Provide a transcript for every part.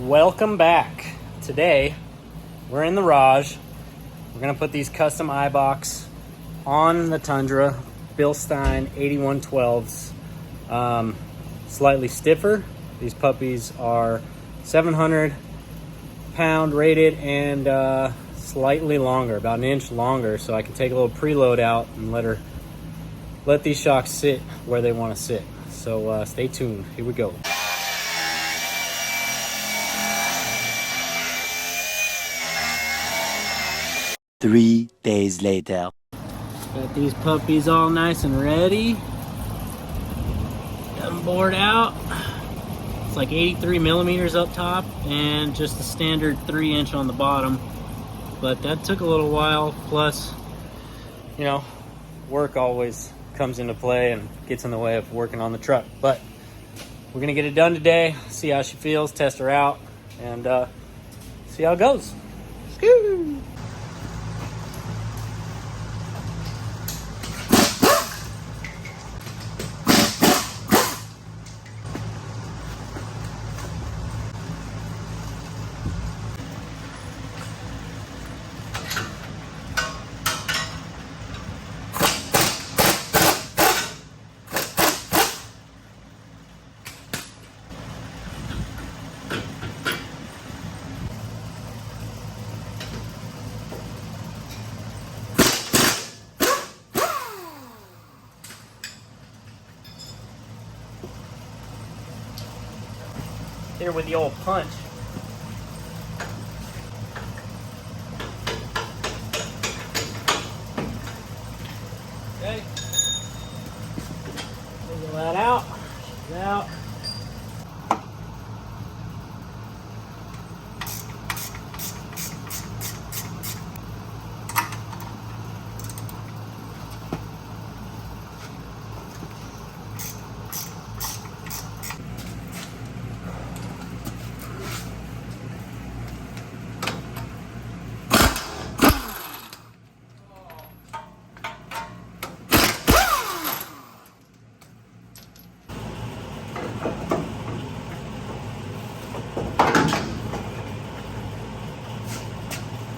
Welcome back. Today we're in the Raj. We're gonna put these custom Eibachs on the Tundra, Bilstein 8112's. Slightly stiffer. These puppies are 700 pound rated and slightly longer, about an inch longer, so I can take a little preload out and let these shocks sit where they want to sit. So stay tuned. Here we go. Three days later. Got these puppies all nice and ready. Got them bored out. It's like 83 millimeters up top and just the standard 3-inch on the bottom. But that took a little while. Plus, you know, work always comes into play and gets in the way of working on the truck. But we're gonna get it done today, see how she feels, test her out, and see how it goes. Skoo! Here with the old punch. Okay. Wiggle that out. She's out.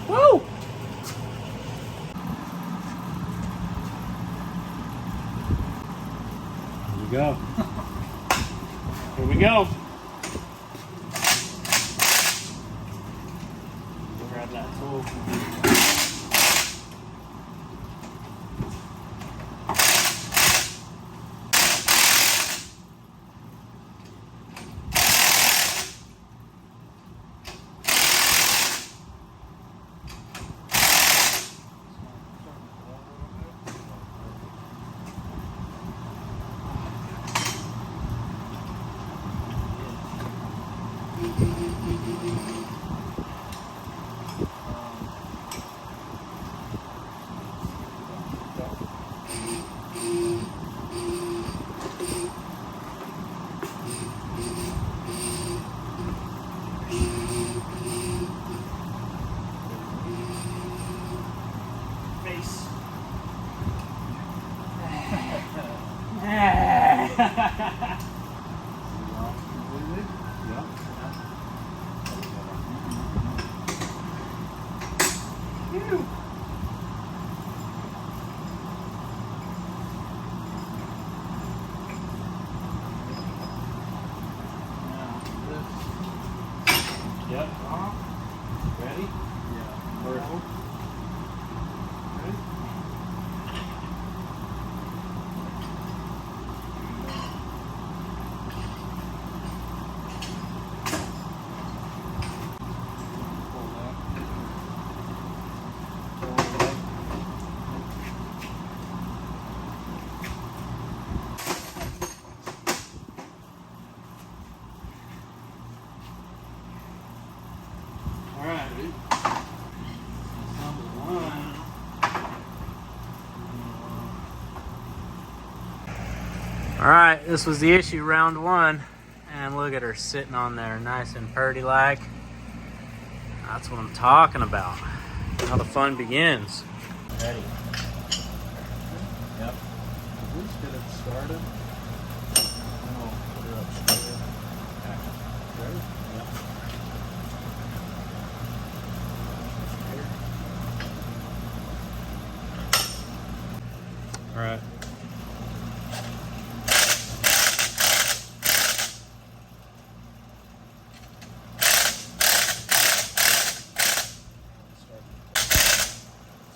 Woo! Here we go. Here we go. Grab that tool. Face. Yep. Ready? Yeah. Vertical. Ready? All right, dude. All right, this was the issue, round one, and look at her sitting on there, nice and purdy like. That's what I'm talking about. How the fun begins. Ready? Yep. Let's get it started. And I'll put her up straight. Okay. Ready? Yep. right.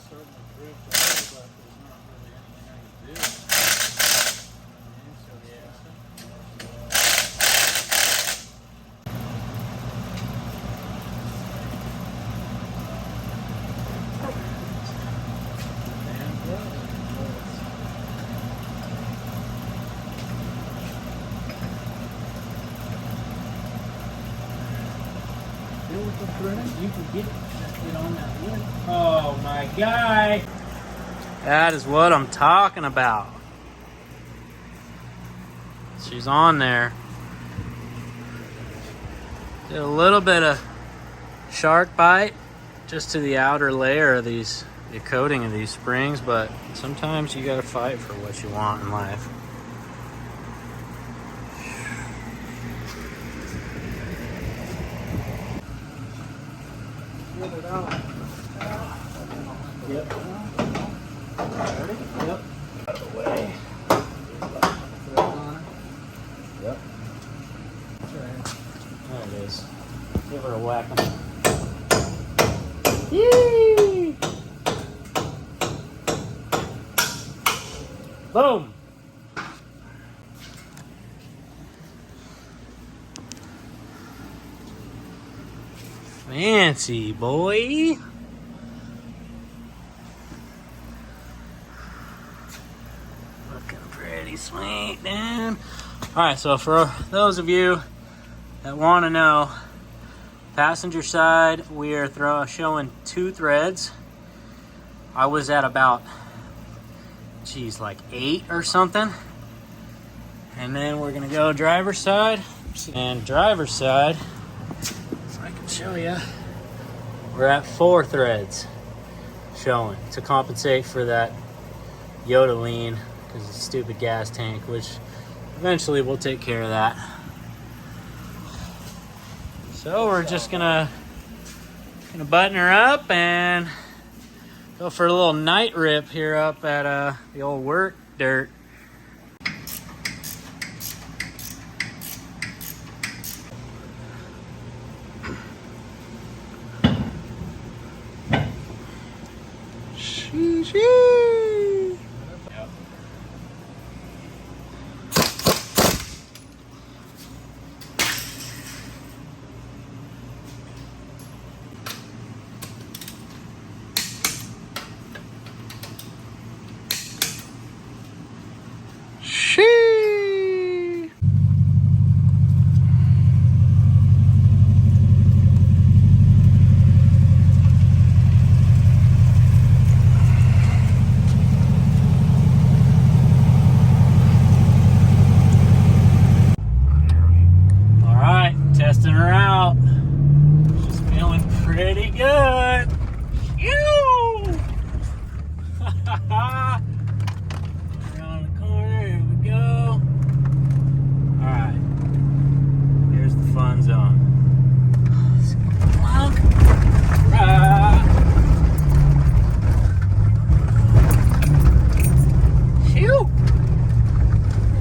Starting to drift away, but there's not really anything I can do. You can get on that wood. Oh my guy. That is what I'm talking about. She's on there. Did a little bit of shark bite just to the outer layer of the coating of these springs, but sometimes you gotta fight for what you want in life. Yep. Ready? Yep. Out of the way. Yep. That's right. There it is. Give her a whack. Yee! Boom! Fancy, boy. Looking pretty sweet, dude. Alright, so for those of you that want to know, passenger side, we are showing 2 threads. I was at about, like 8 or something. And then we're going to go driver's side. And driver's side, if I can show you, we're at 4 threads showing to compensate for that Toyota lean because it's a stupid gas tank, which eventually we'll take care of that. So we're just gonna button her up and go for a little night rip here up at the old work dirt. Sheesh. Yep. Sheesh. Testing her out. She's feeling pretty good. Ew! Around the corner, here we go. Alright. Here's the fun zone. Clunk. Right. Phew!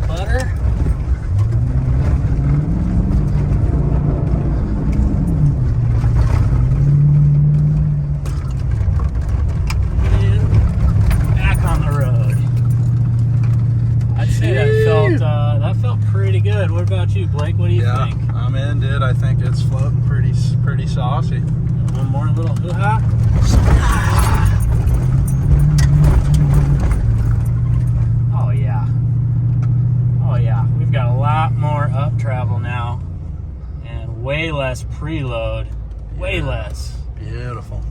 Butter. That felt pretty good. What about you, Blake? What do you think? I'm in, dude. I think it's floating pretty saucy. One more little hoo-ha. Oh yeah. Oh yeah. We've got a lot more up travel now and way less preload. Way less. Beautiful.